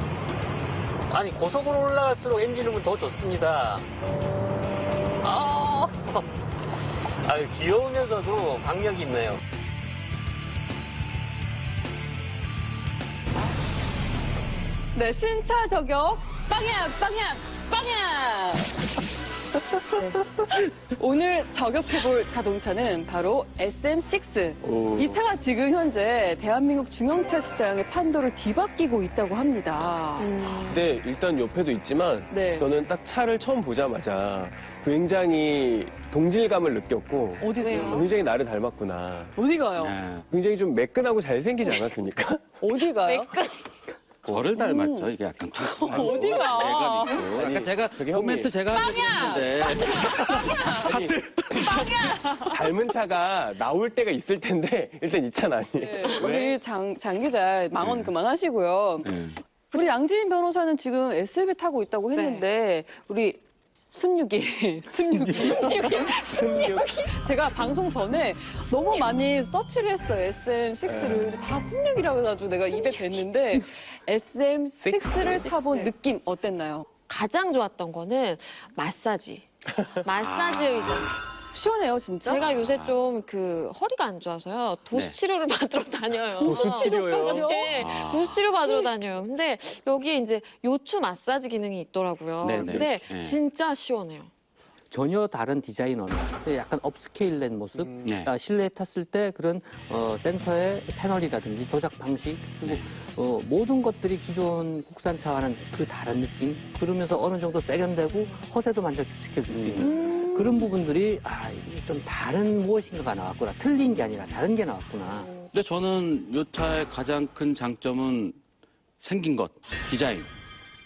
아니 고속으로 올라갈수록 엔진음은 더 좋습니다. 아유, 귀여우면서도 박력이 있네요. 네, 신차 저격 빵야. 네. 오늘 저격해볼 자동차는 바로 SM6. 이 차가 지금 현재 대한민국 중형차 시장의 판도를 뒤바뀌고 있다고 합니다. 네, 일단 옆에도 있지만 네. 저는 딱 차를 처음 보자마자 굉장히 동질감을 느꼈고 어디세요? 굉장히 나를 닮았구나. 어디 가요? 네. 굉장히 좀 매끈하고 잘생기지 않았습니까? 어디 가요? 저를 닮았죠. 이게 약간 어디가? 내감 있고. 아니, 아까 제가 저기 코멘트 형님. 제가 하는데 아니, 닮은 차가 나올 때가 있을 텐데 일단 이 차는 아니에요. 네, 우리 장 기자 망언 네. 그만하시고요. 네. 우리 양지인 변호사는 지금 SUV 타고 있다고 했는데 우리 순육이 제가 방송 전에 너무 많이 서치를 했어요. SM6를 다 순육이라고 해가지고 내가 입에 뱉는데 SM6를 타본 느낌 어땠나요? 가장 좋았던 거는 마사지. 마사지 의자. 시원해요, 진짜? 제가 요새 좀 허리가 안 좋아서요. 도수 네. 치료를 받으러 다녀요. 도수 치료요? 네, 도수 치료 받으러 다녀요. 근데 여기에 이제 요추 마사지 기능이 있더라고요. 네네. 근데 네. 진짜 시원해요. 전혀 다른 디자이너는 약간 업스케일된 모습, 네. 실내에 탔을 때 그런 센서의 패널이라든지 조작 방식, 그리고 모든 것들이 기존 국산차와는 그 다른 느낌, 그러면서 어느 정도 세련되고 허세도 만족시켜줄 수 있는 그런 부분들이 이게 좀 다른 무엇인가가 나왔구나, 틀린 게 아니라 다른 게 나왔구나. 근데 저는 이 차의 가장 큰 장점은 생긴 것, 디자인.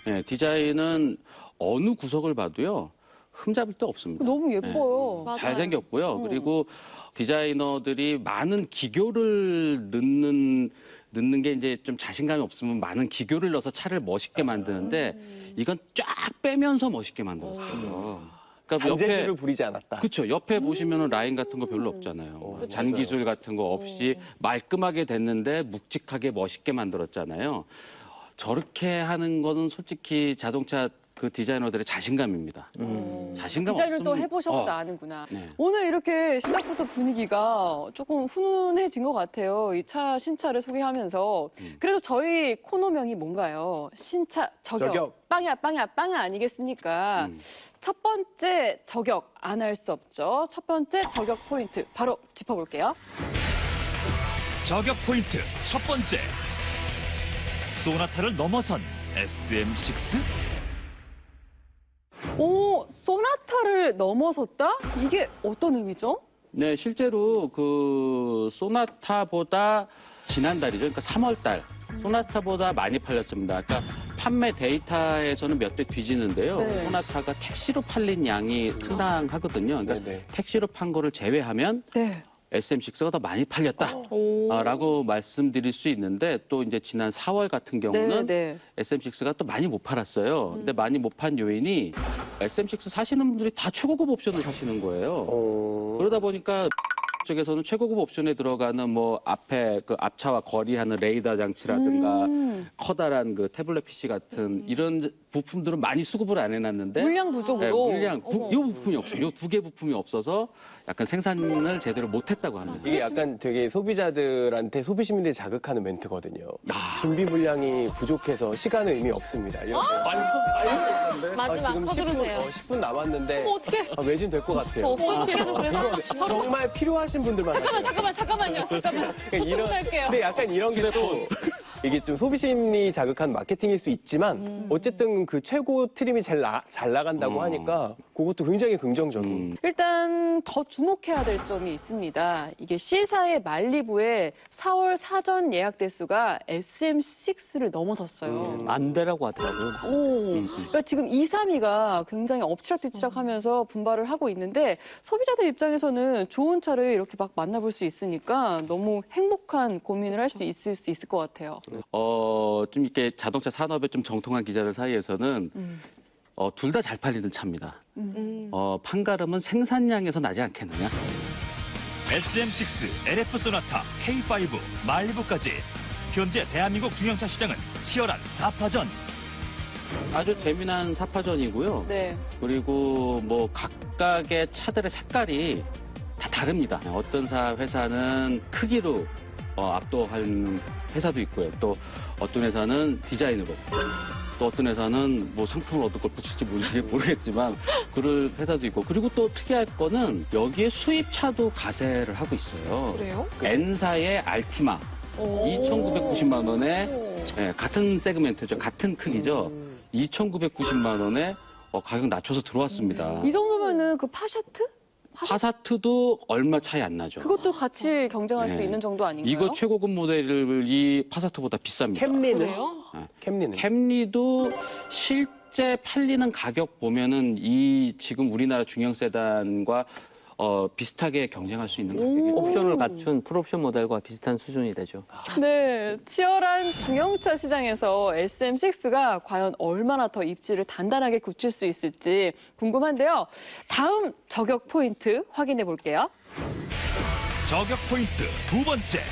네, 디자인은 어느 구석을 봐도요. 흠잡을 데 없습니다. 너무 예뻐요. 맞아요. 잘생겼고요. 그리고 디자이너들이 많은 기교를 넣는 게 이제 좀 자신감이 없으면 많은 기교를 넣어서 차를 멋있게 만드는데 이건 쫙 빼면서 멋있게 만들었어요. 그러니까 잔재주를 부리지 않았다. 그렇죠. 옆에 보시면은 라인 같은 거 별로 없잖아요. 잔기술 같은 거 없이 말끔하게 됐는데 묵직하게 멋있게 만들었잖아요. 저렇게 하는 거는 솔직히 자동차 그 디자이너들의 자신감입니다. 자신감 디자인을 없으면 또 해보셔서 아는구나. 네. 오늘 이렇게 시작부터 분위기가 조금 훈훈해진 것 같아요. 이 신차를 소개하면서. 그래도 저희 코너명이 뭔가요? 신차 저격. 빵야 아니겠습니까? 첫 번째 저격 안 할 수 없죠. 첫 번째 저격 포인트 바로 짚어볼게요. 저격 포인트 첫 번째. 소나타를 넘어선 SM6? 오, 소나타를 넘어섰다? 이게 어떤 의미죠? 네, 실제로 그 소나타보다 지난달이죠. 그러니까 3월달 소나타보다 많이 팔렸습니다. 그러니까 판매 데이터에서는 몇 대 뒤지는데요. 네. 소나타가 택시로 팔린 양이 상당하거든요. 그러니까 네네. 택시로 판 거를 제외하면 네. SM6가 더 많이 팔렸다라고 말씀드릴 수 있는데 또 이제 지난 4월 같은 경우는 SM6가 또 많이 못 팔았어요. 근데 많이 못 판 요인이 SM6 사시는 분들이 다 최고급 옵션을 사시는 거예요. 그러다 보니까 쪽에서는 최고급 옵션에 들어가는 뭐 앞에 그 앞차와 거리하는 레이더 장치라든가 커다란 그 태블릿 PC 같은 이런 부품들은 많이 수급을 안 해놨는데 물량 부족으로 이 부품이 없어요. 이 두 개 부품이 없어서 약간 생산을 제대로 못했다고 합니다. 이게 약간 되게 소비자들한테 소비 시민들이 자극하는 멘트거든요. 준비 물량이 부족해서 시간은 의미 없습니다. 이런 마지막 서두르세요. 10분 남았는데 어떡해. 매진 될 것 같아요. 어떻게든 그래서 이거 정말 필요하신 분들만 잠깐만요. 이런 근데 약간 이런 게 또 이게 좀 소비 심리 자극한 마케팅일 수 있지만 어쨌든 그 최고 트림이 잘 나간다고 하니까 그것도 굉장히 긍정적인. 일단 더 주목해야 될 점이 있습니다. 이게 C사의 말리부의 4월 사전 예약 대수가 SM6를 넘어섰어요. 만 대라고 하더라고요. 그러니까 지금 2, 3위가 굉장히 엎치락뒤치락하면서 분발을 하고 있는데 소비자들 입장에서는 좋은 차를 이렇게 막 만나볼 수 있으니까 너무 행복한 고민을 할 수 있을 것 같아요. 좀 이렇게 자동차 산업에 좀 정통한 기자들 사이에서는 둘 다 잘 팔리는 차입니다. 판가름은 생산량에서 나지 않겠느냐? SM6, LF 소나타, K5, 말리부까지 현재 대한민국 중형차 시장은 치열한 4파전. 아주 재미난 4파전이고요. 네. 그리고 뭐 각각의 차들의 색깔이 다 다릅니다. 어떤 회사는 크기로 압도한 회사도 있고요. 또 어떤 회사는 디자인으로, 또 어떤 회사는 뭐 상품을 어떤 걸 붙일지 모르겠지만 그럴 회사도 있고, 그리고 또 특이할 거는 여기에 수입차도 가세를 하고 있어요. 그래요? N사의 알티마 2,990만 원에 같은 세그멘트죠. 같은 크기죠. 2,990만 원에 가격 낮춰서 들어왔습니다. 이 정도면은 그 파샤트? 파사트도 얼마 차이 안 나죠. 그것도 같이 경쟁할 수 있는 정도 아닌가요? 이거 최고급 모델이 파사트보다 비쌉니다. 캠리는? 캠리도 실제 팔리는 가격 보면은 이 지금 우리나라 중형 세단과 비슷하게 경쟁할 수 있는 가격이에요. 옵션을 갖춘 풀옵션 모델과 비슷한 수준이 되죠. 네, 치열한 중형차 시장에서 SM6가 과연 얼마나 더 입지를 단단하게 굳힐 수 있을지 궁금한데요. 다음 저격 포인트 확인해 볼게요. 저격 포인트 두 번째.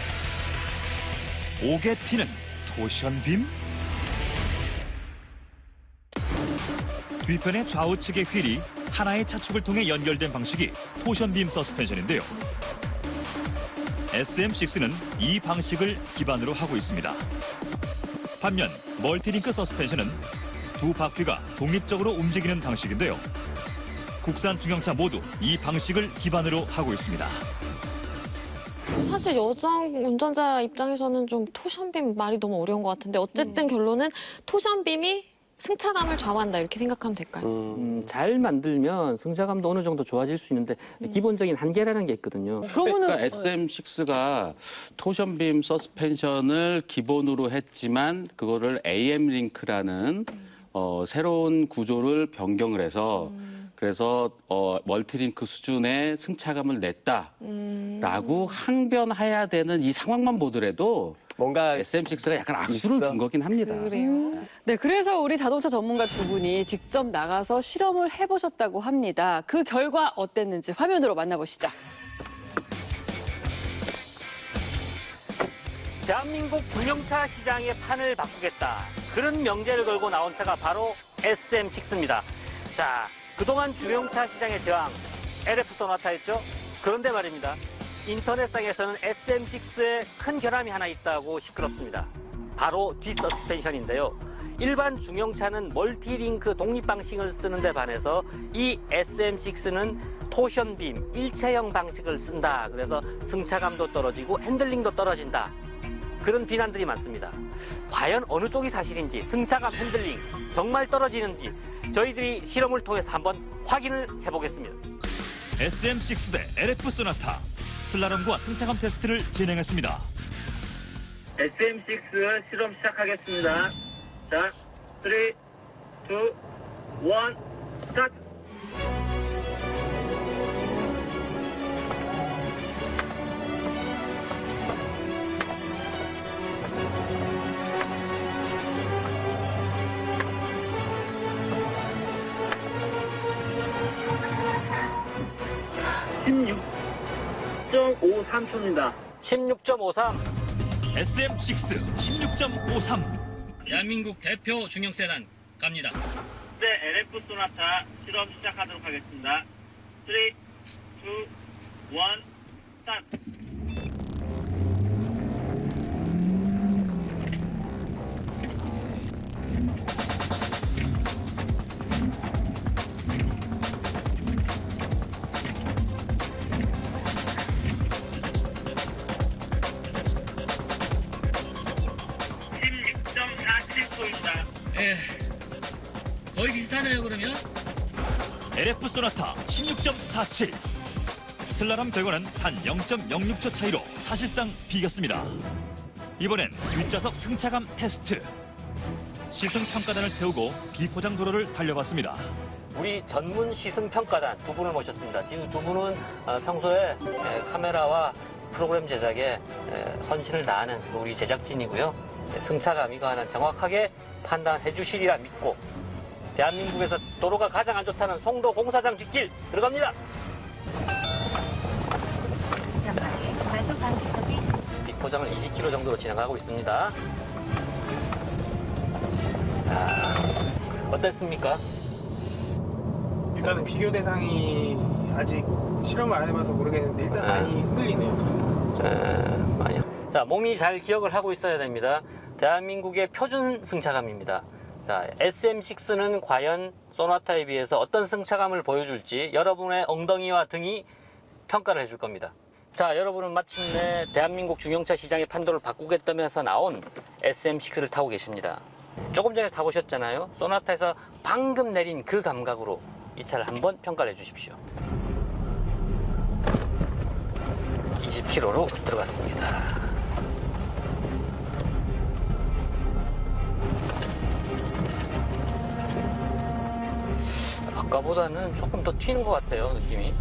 옥에 튀는 토션빔. 뒤편의 좌우측의 휠이 하나의 차축을 통해 연결된 방식이 토션빔 서스펜션인데요. SM6는 이 방식을 기반으로 하고 있습니다. 반면 멀티링크 서스펜션은 두 바퀴가 독립적으로 움직이는 방식인데요. 국산 중형차 모두 이 방식을 기반으로 하고 있습니다. 사실 여성 운전자 입장에서는 좀 토션빔 말이 너무 어려운 것 같은데 어쨌든 결론은 토션빔이 승차감을 좌우한다 이렇게 생각하면 될까요? 잘 만들면 승차감도 어느 정도 좋아질 수 있는데 기본적인 한계라는 게 있거든요. 그러니까 SM6가 토션빔 서스펜션을 기본으로 했지만 그거를 AM 링크라는 새로운 구조를 변경을 해서 그래서 멀티링크 수준의 승차감을 냈다라고 항변해야 되는 이 상황만 보더라도 뭔가 SM6가 약간 악수를 둔 거긴 합니다. 그래요. 네, 그래서 우리 자동차 전문가 두 분이 직접 나가서 실험을 해보셨다고 합니다. 그 결과 어땠는지 화면으로 만나보시죠. 대한민국 중형차 시장의 판을 바꾸겠다. 그런 명제를 걸고 나온 차가 바로 SM6입니다. 자, 그동안 중형차 시장의 제왕 LF 소나타였죠. 그런데 말입니다. 인터넷상에서는 SM6에 큰 결함이 하나 있다고 시끄럽습니다. 바로 뒷서스펜션인데요. 일반 중형차는 멀티링크 독립 방식을 쓰는 데 반해서 이 SM6는 토션빔, 일체형 방식을 쓴다. 그래서 승차감도 떨어지고 핸들링도 떨어진다. 그런 비난들이 많습니다. 과연 어느 쪽이 사실인지, 승차감, 핸들링 정말 떨어지는지 저희들이 실험을 통해서 한번 확인을 해보겠습니다. SM6 대 LF 소나타. 슬라롬과 승차감 테스트를 진행했습니다. SM6 실험 시작하겠습니다. 자, 3, 2, 1, 스타트! 16.53초입니다. 16.53. SM6 16.53. 대한민국 대표 중형 세단 갑니다. 네, LF 소나타 실험 시작하도록 하겠습니다. 3, 2, 1, 스타트. 예, 거의 비슷하네요 그러면. LF 소나타 16.47. 슬라람 결과는 단 0.06초 차이로 사실상 비겼습니다. 이번엔 뒷좌석 승차감 테스트. 시승평가단을 태우고 비포장 도로를 달려봤습니다. 우리 전문 시승평가단 두 분을 모셨습니다. 이 두 분은 평소에 카메라와 프로그램 제작에 헌신을 다하는 우리 제작진이고요. 승차감에 관한 정확하게 판단해 주시리라 믿고 대한민국에서 도로가 가장 안 좋다는 송도 공사장 뒷길 들어갑니다. 비포장을 20km 정도로 진행하고 있습니다. 어땠습니까? 일단은 비교 대상이 아직 실험을 안 해봐서 모르겠는데 일단 많이 흔들리네요. 많이. 자, 몸이 잘 기억을 하고 있어야 됩니다. 대한민국의 표준 승차감입니다. 자, SM6는 과연 소나타에 비해서 어떤 승차감을 보여줄지 여러분의 엉덩이와 등이 평가를 해줄 겁니다. 자, 여러분은 마침내 대한민국 중형차 시장의 판도를 바꾸겠다면서 나온 SM6를 타고 계십니다. 조금 전에 타보셨잖아요. 소나타에서 방금 내린 그 감각으로 이 차를 한번 평가를 해주십시오. 20km로 들어갔습니다. 아까보다는 조금 더 튀는 것 같아요, 느낌이.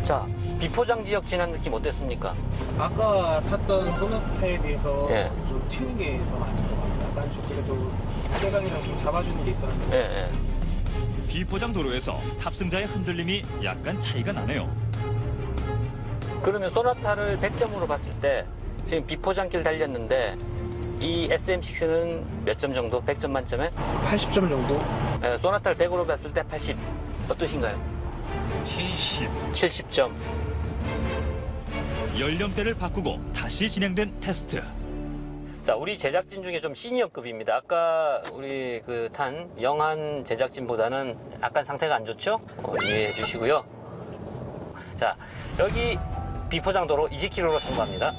자, 비포장 지역 지난 느낌 어땠습니까? 아까 탔던 소나타에 비해서 예. 좀 튀는 게 더 많은 것 같아요. 약간 좀 그래도 세강이랑 좀 잡아주는 게 있었는데. 예. 비포장 도로에서 탑승자의 흔들림이 약간 차이가 나네요. 그러면 소나타를 100점으로 봤을 때 지금 비포장길 달렸는데 이 SM6는 몇 점 정도? 100점 만점에? 80점 정도? 예, 소나타를 100으로 봤을 때 80. 어떠신가요? 70점. 연령대를 바꾸고 다시 진행된 테스트. 자, 우리 제작진 중에 좀 시니어급입니다. 아까 우리 그 탄 영한 제작진보다는 약간 상태가 안 좋죠? 이해해 주시고요. 자, 여기 비포장도로 20km로 통과합니다.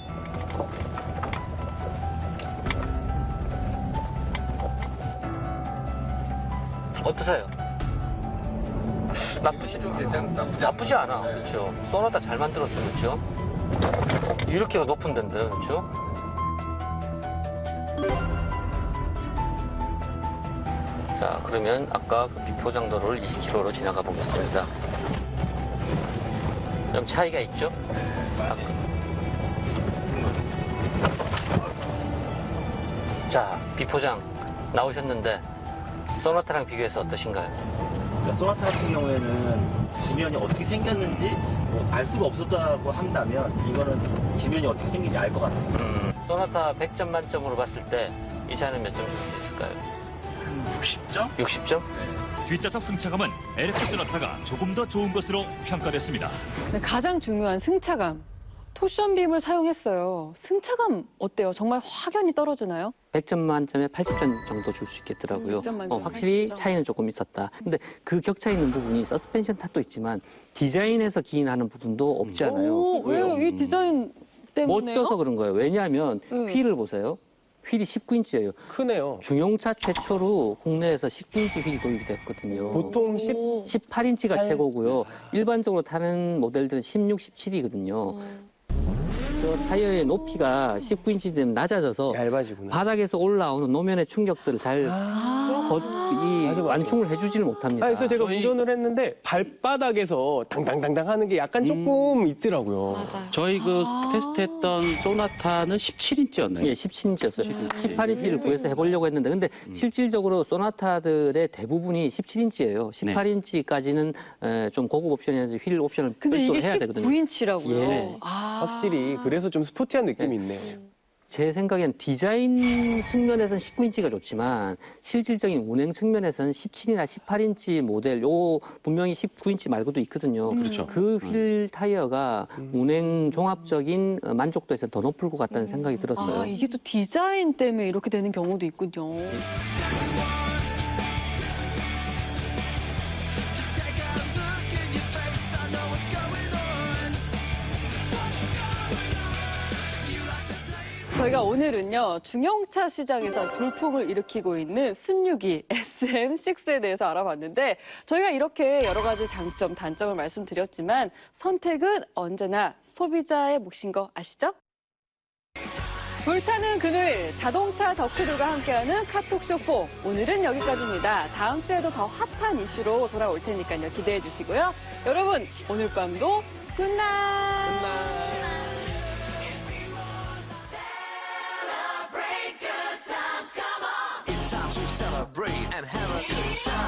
어떠세요? 나쁘지 않아. 그렇죠. 소나타 잘 만들었어요. 그렇죠? 이렇게 높은 데인데, 그렇죠? 자, 그러면 아까 그 비포장도로를 20km로 지나가 보겠습니다. 좀 차이가 있죠? 자, 비포장 나오셨는데 소나타랑 비교해서 어떠신가요? 그러니까 소나타 같은 경우에는 지면이 어떻게 생겼는지 알 수가 없었다고 한다면 이거는 지면이 어떻게 생긴지 알 것 같아요. 소나타 100점 만점으로 봤을 때 이 차는 몇 점 줄 수 있을까요? 60점? 60점? 뒷좌석 승차감은 LF 소나타가 조금 더 좋은 것으로 평가됐습니다. 가장 중요한 승차감. 토션빔을 사용했어요. 승차감 어때요? 정말 확연히 떨어지나요? 100점 만점에 80점 정도 줄 수 있겠더라고요. 100점 만점에 확실히 80점. 차이는 조금 있었다. 근데 그 격차 있는 부분이 서스펜션 탓도 있지만 디자인에서 기인하는 부분도 없지 않아요. 오, 왜요? 이 디자인 때문에요? 멋져서 그런 거예요. 왜냐하면 네. 휠을 보세요. 휠이 19인치예요. 크네요. 중형차 최초로 국내에서 19인치 휠이 도입이 됐거든요. 보통 18인치가 최고고요. 일반적으로 타는 모델들은 16, 17이거든요. 저 타이어의 높이가 19인치 되면 낮아져서 얇아지구나. 바닥에서 올라오는 노면의 충격들을 잘 맞아. 완충을 해주지를 못합니다. 그래서 제가 운전을 했는데 발바닥에서 당당당당 하는 게 약간 조금 있더라고요. 저희 그 테스트했던 소나타는 17인치였나요? 예, 17인치였어요. 18인치를 구해서 해보려고 했는데, 근데 실질적으로 소나타들의 대부분이 17인치예요. 18인치까지는 좀 고급 옵션이라든지 휠 옵션을 근데 별도로 이게 해야 되거든요. 19인치라고요? 예. 확실히 그래서 좀 스포티한 느낌이 있네요. 제 생각엔 디자인 측면에서는 19인치가 좋지만 실질적인 운행 측면에서는 17이나 18인치 모델, 요 분명히 19인치 말고도 있거든요. 그렇죠. 그 휠 타이어가 운행 종합적인 만족도에서 더 높을 것 같다는 생각이 들었어요. 아, 이게 또 디자인 때문에 이렇게 되는 경우도 있군요. 저희가 오늘은요, 중형차 시장에서 돌풍을 일으키고 있는 순유기 SM6에 대해서 알아봤는데, 저희가 이렇게 여러 가지 장점, 단점을 말씀드렸지만, 선택은 언제나 소비자의 몫인 거 아시죠? 불타는 금요일, 자동차 덕후들과 함께하는 카톡쇼4. 오늘은 여기까지입니다. 다음 주에도 더 핫한 이슈로 돌아올 테니까요, 기대해 주시고요. 여러분, 오늘 밤도 굿나잇! Celebrate and have a good time.